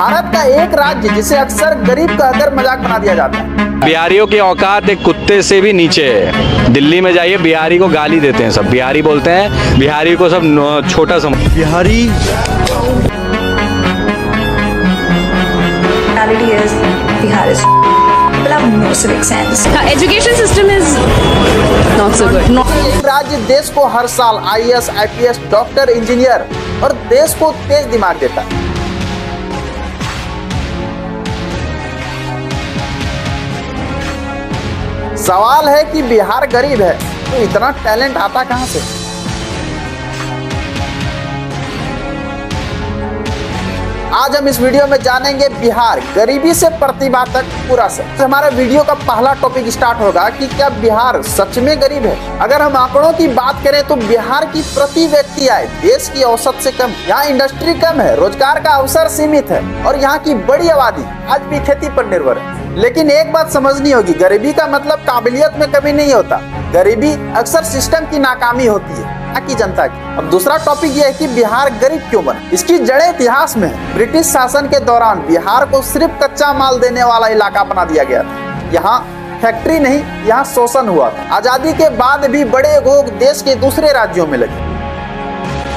भारत का एक राज्य जिसे अक्सर गरीब कहकर मजाक बना दिया जाता है। बिहारियों की औकात एक कुत्ते से भी नीचे है। दिल्ली में जाइए, बिहारी को गाली देते हैं सब। बिहारी बोलते हैं, बिहारी को सब छोटा समझ। Bihari Bihar is people have no civic sense. The education system is not so good. एक राज्य देश को हर साल आईएएस, आईपीएस, डॉक्टर, इंजीनियर और देश को तेज दिमाग देता है। सवाल है कि बिहार गरीब है तो इतना टैलेंट आता कहां से? आज हम इस वीडियो में जानेंगे बिहार गरीबी से प्रतिभा तक पूरा सच। तो हमारे वीडियो का पहला टॉपिक स्टार्ट होगा कि क्या बिहार सच में गरीब है। अगर हम आंकड़ों की बात करें तो बिहार की प्रति व्यक्ति आय देश की औसत से कम। यहाँ इंडस्ट्री कम है, रोजगार का अवसर सीमित है और यहाँ की बड़ी आबादी आज भी खेती पर निर्भर है। लेकिन एक बात समझनी होगी, गरीबी का मतलब काबिलियत में कमी नहीं होता। गरीबी अक्सर सिस्टम की नाकामी होती है, ना कि जनता की। अब दूसरा टॉपिक यह है कि बिहार गरीब क्यों बना। इसकी जड़ें इतिहास में है। ब्रिटिश शासन के दौरान बिहार को सिर्फ कच्चा माल देने वाला इलाका बना दिया गया था। यहाँ फैक्ट्री नहीं, यहाँ शोषण हुआ था। आजादी के बाद भी बड़े उद्योग देश के दूसरे राज्यों में लगे,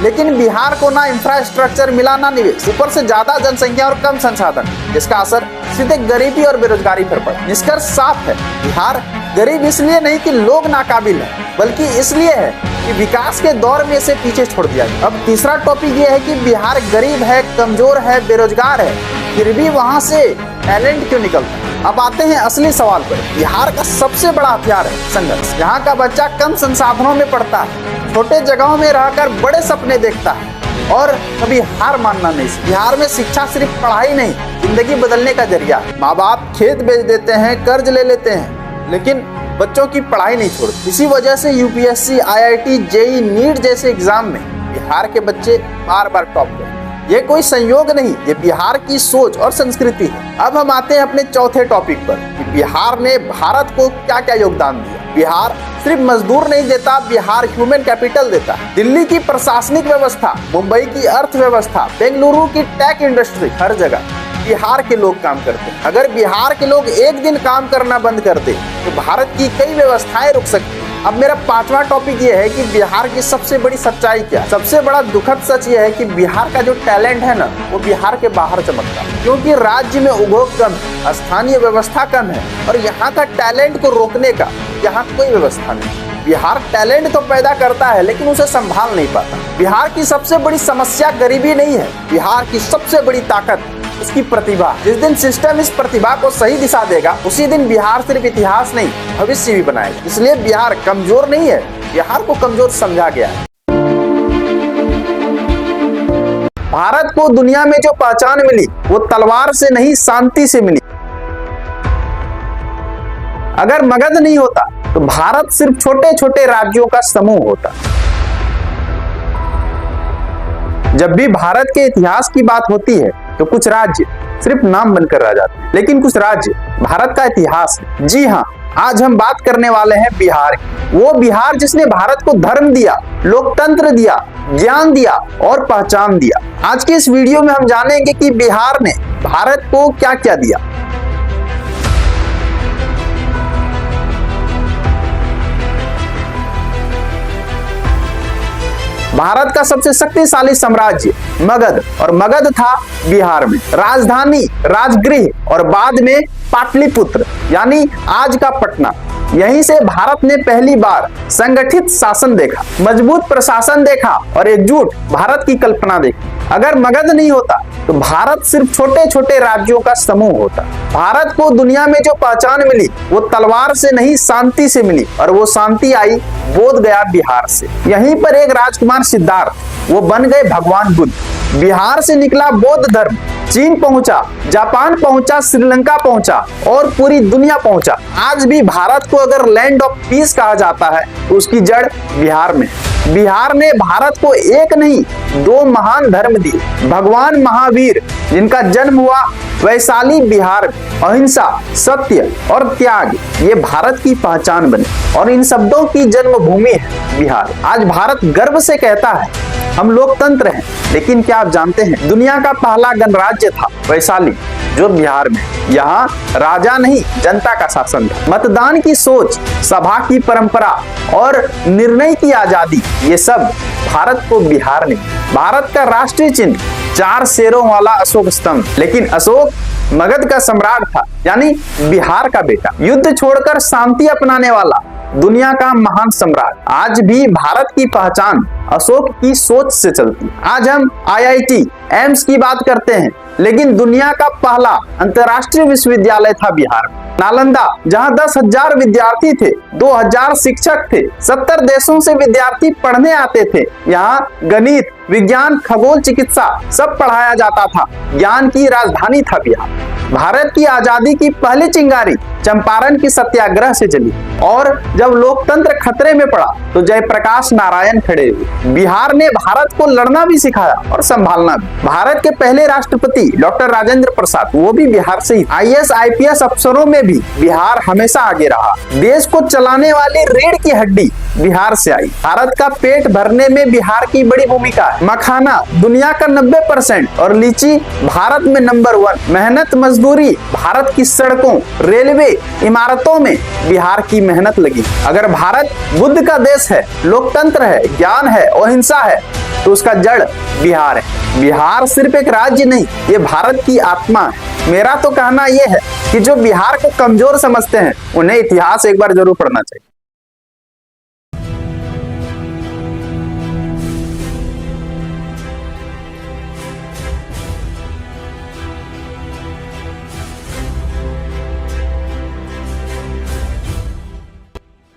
लेकिन बिहार को ना इंफ्रास्ट्रक्चर मिला ना निवेश, ऊपर से ज्यादा जनसंख्या और कम संसाधन, जिसका असर सीधे गरीबी और बेरोजगारी पर पड़ा। निष्कर्ष साफ है, बिहार गरीब इसलिए नहीं कि लोग नाकाबिल हैं, बल्कि इसलिए है कि विकास के दौर में से पीछे छोड़ दिया गया। अब तीसरा टॉपिक यह है कि बिहार गरीब है, कमजोर है, बेरोजगार है, फिर भी वहां से टैलेंट क्यों निकलता है। अब आते हैं असली सवाल पर। बिहार का सबसे बड़ा हथियार है संघर्ष। यहाँ का बच्चा कम संसाधनों में पढ़ता है, छोटे जगहों में रहकर बड़े सपने देखता है और कभी हार मानना नहीं सीखता। बिहार में शिक्षा सिर्फ पढ़ाई नहीं, जिंदगी बदलने का जरिया। माँ बाप खेत बेच देते हैं, कर्ज ले लेते हैं, लेकिन बच्चों की पढ़ाई नहीं छोड़ते। इसी वजह से यूपीएससी, आईआईटी, जेई, नीट जैसे एग्जाम में बिहार के बच्चे बार बार टॉप करते हैं। ये कोई संयोग नहीं, ये बिहार की सोच और संस्कृति है। अब हम आते हैं अपने चौथे टॉपिक पर कि बिहार ने भारत को क्या क्या योगदान दिया। बिहार सिर्फ मजदूर नहीं देता, बिहार ह्यूमन कैपिटल देता है। दिल्ली की प्रशासनिक व्यवस्था, मुंबई की अर्थव्यवस्था, बेंगलुरु की टेक इंडस्ट्री, हर जगह बिहार के लोग काम करते हैं। अगर बिहार के लोग एक दिन काम करना बंद कर दे तो भारत की कई व्यवस्थाएं रुक सकती हैं। अब मेरा पांचवा टॉपिक ये है कि बिहार की सबसे बड़ी सच्चाई क्या। सबसे बड़ा दुखद सच ये है कि बिहार का जो टैलेंट है ना, वो बिहार के बाहर चमकता है, क्योंकि राज्य में उद्योग कम है, स्थानीय व्यवस्था कम है और यहाँ का टैलेंट को रोकने का यहाँ कोई व्यवस्था नहीं। बिहार टैलेंट तो पैदा करता है लेकिन उसे संभाल नहीं पाता। बिहार की सबसे बड़ी समस्या गरीबी नहीं है, बिहार की सबसे बड़ी ताकत इसकी प्रतिभा। जिस दिन सिस्टम इस प्रतिभा को सही दिशा देगा, उसी दिन बिहार सिर्फ इतिहास नहीं, भविष्य भी बनाएगा। इसलिए बिहार कमजोर नहीं है, बिहार को कमजोर समझा गया है। भारत को दुनिया में जो पहचान मिली वो तलवार से नहीं, शांति से मिली। अगर मगध नहीं होता तो भारत सिर्फ छोटे छोटे राज्यों का समूह होता। जब भी भारत के इतिहास की बात होती है तो कुछ राज्य सिर्फ नाम बनकर रह जाते हैं, लेकिन कुछ राज्य भारत का इतिहास है। जी हाँ, आज हम बात करने वाले हैं बिहार की। वो बिहार जिसने भारत को धर्म दिया, लोकतंत्र दिया, ज्ञान दिया और पहचान दिया। आज के इस वीडियो में हम जानेंगे कि बिहार ने भारत को क्या क्या दिया। भारत का सबसे शक्तिशाली साम्राज्य मगध, और मगध था बिहार में। राजधानी, राजगृह और बाद में पाटलिपुत्र यानी आज का पटना। यहीं से भारत ने पहली बार संगठित शासन देखा, मजबूत प्रशासन देखा और एकजुट भारत की कल्पना देखी। अगर मगध नहीं होता तो भारत सिर्फ छोटे छोटे राज्यों का समूह होता। भारत को दुनिया में जो पहचान मिली वो तलवार से नहीं, शांति से मिली, और वो शांति आई बोध गया बिहार से। यहीं पर एक राजकुमार सिद्धार्थ, वो बन गए भगवान बुद्ध। बिहार से निकला बौद्ध धर्म, चीन पहुंचा, जापान पहुंचा, श्रीलंका पहुंचा और पूरी दुनिया पहुंचा। आज भी भारत को अगर लैंड ऑफ पीस कहा जाता है तो उसकी जड़ बिहार में। बिहार ने भारत को एक नहीं, दो महान धर्म दिए। भगवान महावीर जिनका जन्म हुआ वैशाली बिहार में, अहिंसा, सत्य और त्याग, ये भारत की पहचान बने और इन शब्दों की जन्मभूमि है बिहार। आज भारत गर्व से कहता है हम लोकतंत्र हैं, लेकिन क्या आप जानते हैं दुनिया का पहला गणराज्य था वैशाली, जो बिहार में। यहाँ राजा नहीं जनता का शासन था। मतदान की सोच, सभा की परंपरा और निर्णय की आजादी, ये सब भारत को बिहार ने। भारत का राष्ट्रीय चिन्ह 4 शेरों वाला अशोक स्तंभ, लेकिन अशोक मगध का सम्राट था, यानी बिहार का बेटा। युद्ध छोड़कर शांति अपनाने वाला दुनिया का महान सम्राट। आज भी भारत की पहचान अशोक की सोच से चलती। आज हम IIT, एम्स की बात करते हैं, लेकिन दुनिया का पहला अंतर्राष्ट्रीय विश्वविद्यालय था बिहार। नालंदा, जहां 10,000 विद्यार्थी थे, 2,000 शिक्षक थे, 70 देशों से विद्यार्थी पढ़ने आते थे। यहाँ गणित, विज्ञान, खगोल, चिकित्सा सब पढ़ाया जाता था। ज्ञान की राजधानी था बिहार। भारत की आजादी की पहली चिंगारी चंपारण की सत्याग्रह से जली, और जब लोकतंत्र खतरे में पड़ा तो जयप्रकाश नारायण खड़े हुए। बिहार ने भारत को लड़ना भी सिखाया और संभालना भी। भारत के पहले राष्ट्रपति डॉक्टर राजेंद्र प्रसाद, वो भी बिहार से ही। IAS IPS अफसरों में भी बिहार हमेशा आगे रहा। देश को चलाने वाली रीढ़ की हड्डी बिहार से आई। भारत का पेट भरने में बिहार की बड़ी भूमिका है। मखाना दुनिया का 90% और लीची भारत में नंबर 1। मेहनत मजदूरी, भारत की सड़कों, रेलवे, इमारतों में बिहार की मेहनत लगी। अगर भारत बुद्ध का देश है, लोकतंत्र है, ज्ञान है, अहिंसा है, तो उसका जड़ बिहार है। बिहार सिर्फ एक राज्य नहीं, ये भारत की आत्मा है। मेरा तो कहना यह है कि जो बिहार को कमजोर समझते हैं, उन्हें इतिहास एक बार जरूर पढ़ना चाहिए।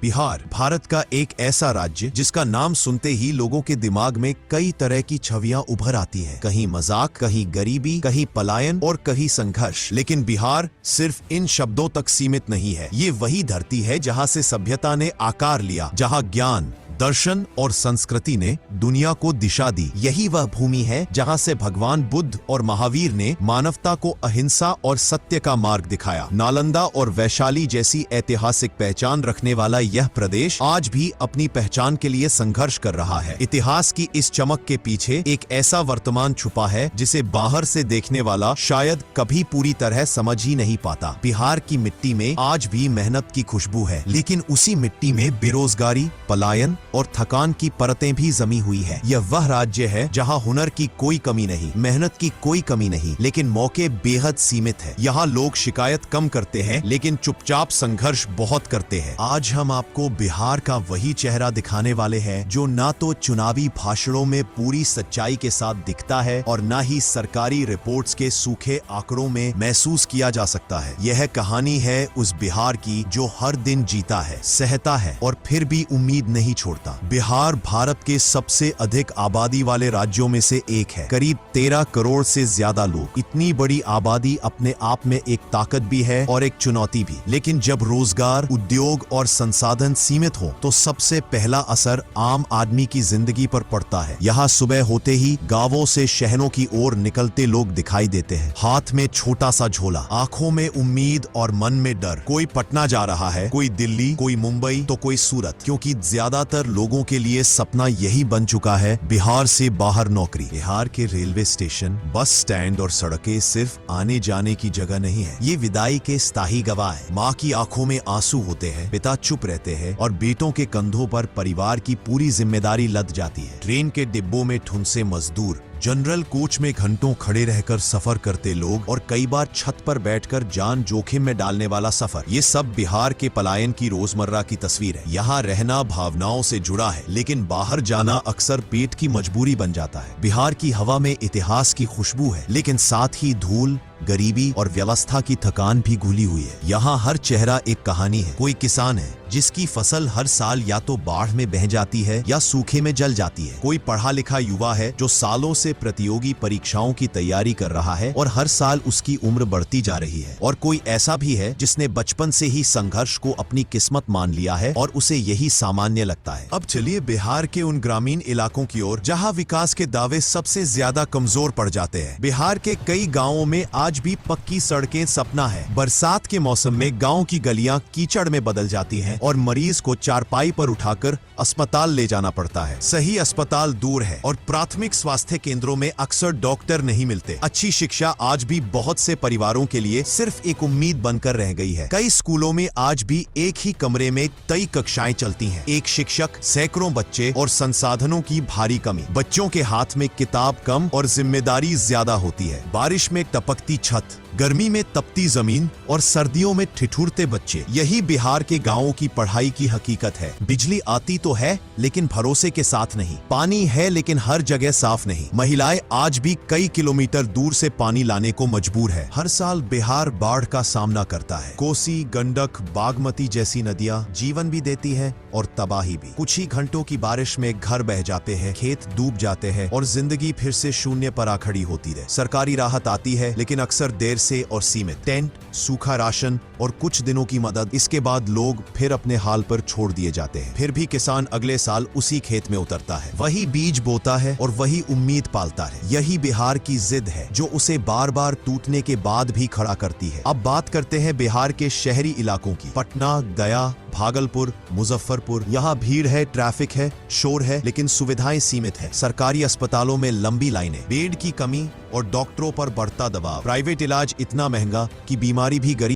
बिहार भारत का एक ऐसा राज्य जिसका नाम सुनते ही लोगों के दिमाग में कई तरह की छवियां उभर आती हैं। कहीं मजाक, कहीं गरीबी, कहीं पलायन और कहीं संघर्ष। लेकिन बिहार सिर्फ इन शब्दों तक सीमित नहीं है। ये वही धरती है जहां से सभ्यता ने आकार लिया, जहां ज्ञान, दर्शन और संस्कृति ने दुनिया को दिशा दी। यही वह भूमि है जहां से भगवान बुद्ध और महावीर ने मानवता को अहिंसा और सत्य का मार्ग दिखाया। नालंदा और वैशाली जैसी ऐतिहासिक पहचान रखने वाला यह प्रदेश आज भी अपनी पहचान के लिए संघर्ष कर रहा है। इतिहास की इस चमक के पीछे एक ऐसा वर्तमान छुपा है जिसे बाहर से देखने वाला शायद कभी पूरी तरह समझ ही नहीं पाता। बिहार की मिट्टी में आज भी मेहनत की खुशबू है, लेकिन उसी मिट्टी में बेरोजगारी, पलायन और थकान की परतें भी जमी हुई है। यह वह राज्य है जहां हुनर की कोई कमी नहीं, मेहनत की कोई कमी नहीं, लेकिन मौके बेहद सीमित है। यहाँ लोग शिकायत कम करते हैं, लेकिन चुपचाप संघर्ष बहुत करते हैं। आज हम आपको बिहार का वही चेहरा दिखाने वाले हैं जो ना तो चुनावी भाषणों में पूरी सच्चाई के साथ दिखता है और ना ही सरकारी रिपोर्ट्स के सूखे आंकड़ों में महसूस किया जा सकता है। यह कहानी है उस बिहार की जो हर दिन जीता है, सहता है और फिर भी उम्मीद नहीं छोड़ता। बिहार भारत के सबसे अधिक आबादी वाले राज्यों में से एक है। करीब 13 करोड़ से ज्यादा लोग। इतनी बड़ी आबादी अपने आप में एक ताकत भी है और एक चुनौती भी। लेकिन जब रोजगार, उद्योग और संसाधन सीमित हो तो सबसे पहला असर आम आदमी की जिंदगी पर पड़ता है। यहाँ सुबह होते ही गांवों से शहरों की ओर निकलते लोग दिखाई देते हैं। हाथ में छोटा सा झोला, आंखों में उम्मीद और मन में डर। कोई पटना जा रहा है, कोई दिल्ली, कोई मुंबई तो कोई सूरत, क्योंकि ज्यादातर लोगों के लिए सपना यही बन चुका है, बिहार से बाहर नौकरी। बिहार के रेलवे स्टेशन, बस स्टैंड और सड़कें सिर्फ आने जाने की जगह नहीं है, ये विदाई के स्थायी गवाह है। माँ की आंखों में आंसू होते हैं, पिता चुप रहते हैं और बेटों के कंधों पर परिवार की पूरी जिम्मेदारी लद जाती है। ट्रेन के डिब्बों में ठुनसे मजदूर, जनरल कोच में घंटों खड़े रहकर सफर करते लोग और कई बार छत पर बैठकर जान जोखिम में डालने वाला सफर, ये सब बिहार के पलायन की रोजमर्रा की तस्वीर है। यहाँ रहना भावनाओं से जुड़ा है, लेकिन बाहर जाना अक्सर पेट की मजबूरी बन जाता है। बिहार की हवा में इतिहास की खुशबू है, लेकिन साथ ही धूल, गरीबी और व्यवस्था की थकान भी घुली हुई है। यहाँ हर चेहरा एक कहानी है। कोई किसान है जिसकी फसल हर साल या तो बाढ़ में बह जाती है या सूखे में जल जाती है। कोई पढ़ा लिखा युवा है जो सालों से प्रतियोगी परीक्षाओं की तैयारी कर रहा है और हर साल उसकी उम्र बढ़ती जा रही है। और कोई ऐसा भी है जिसने बचपन से ही संघर्ष को अपनी किस्मत मान लिया है और उसे यही सामान्य लगता है। अब चलिए बिहार के उन ग्रामीण इलाकों की ओर जहाँ विकास के दावे सबसे ज्यादा कमजोर पड़ जाते हैं। बिहार के कई गाँवों में आज आज भी पक्की सड़कें सपना है। बरसात के मौसम में गांव की गलियां कीचड़ में बदल जाती हैं और मरीज को चारपाई पर उठाकर अस्पताल ले जाना पड़ता है। सही अस्पताल दूर है और प्राथमिक स्वास्थ्य केंद्रों में अक्सर डॉक्टर नहीं मिलते। अच्छी शिक्षा आज भी बहुत से परिवारों के लिए सिर्फ एक उम्मीद बनकर रह गई है। कई स्कूलों में आज भी एक ही कमरे में कई कक्षाएं चलती हैं। एक शिक्षक, सैकड़ों बच्चे और संसाधनों की भारी कमी। बच्चों के हाथ में किताब कम और जिम्मेदारी ज्यादा होती है। बारिश में टपकती छत, गर्मी में तपती जमीन और सर्दियों में ठिठुरते बच्चे, यही बिहार के गांवों की पढ़ाई की हकीकत है। बिजली आती तो है लेकिन भरोसे के साथ नहीं। पानी है लेकिन हर जगह साफ नहीं। महिलाएं आज भी कई किलोमीटर दूर से पानी लाने को मजबूर है। हर साल बिहार बाढ़ का सामना करता है। कोसी, गंडक, बागमती जैसी नदियां जीवन भी देती है और तबाही भी। कुछ ही घंटों की बारिश में घर बह जाते हैं, खेत डूब जाते हैं और जिंदगी फिर से शून्य पर आ खड़ी होती है। सरकारी राहत आती है लेकिन अक्सर देर से और सीमित। टेंट, सूखा राशन और कुछ दिनों की मदद, इसके बाद लोग फिर अपने हाल पर छोड़ दिए जाते हैं। फिर भी किसान अगले साल उसी खेत में उतरता है, वही बीज बोता है और वही उम्मीद पालता है। यही बिहार की जिद है जो उसे बार बार टूटने के बाद भी खड़ा करती है। अब बात करते हैं बिहार के शहरी इलाकों की। पटना, गया, भागलपुर, मुजफ्फरपुर, यहाँ भीड़ है, ट्रैफिक है, शोर है, लेकिन सुविधाएं सीमित है। सरकारी अस्पतालों में लंबी लाइनें, बेड की कमी और डॉक्टरों पर बढ़ता दबाव। प्राइवेट इलाज इतना महंगा कि बीमारी भी गरीब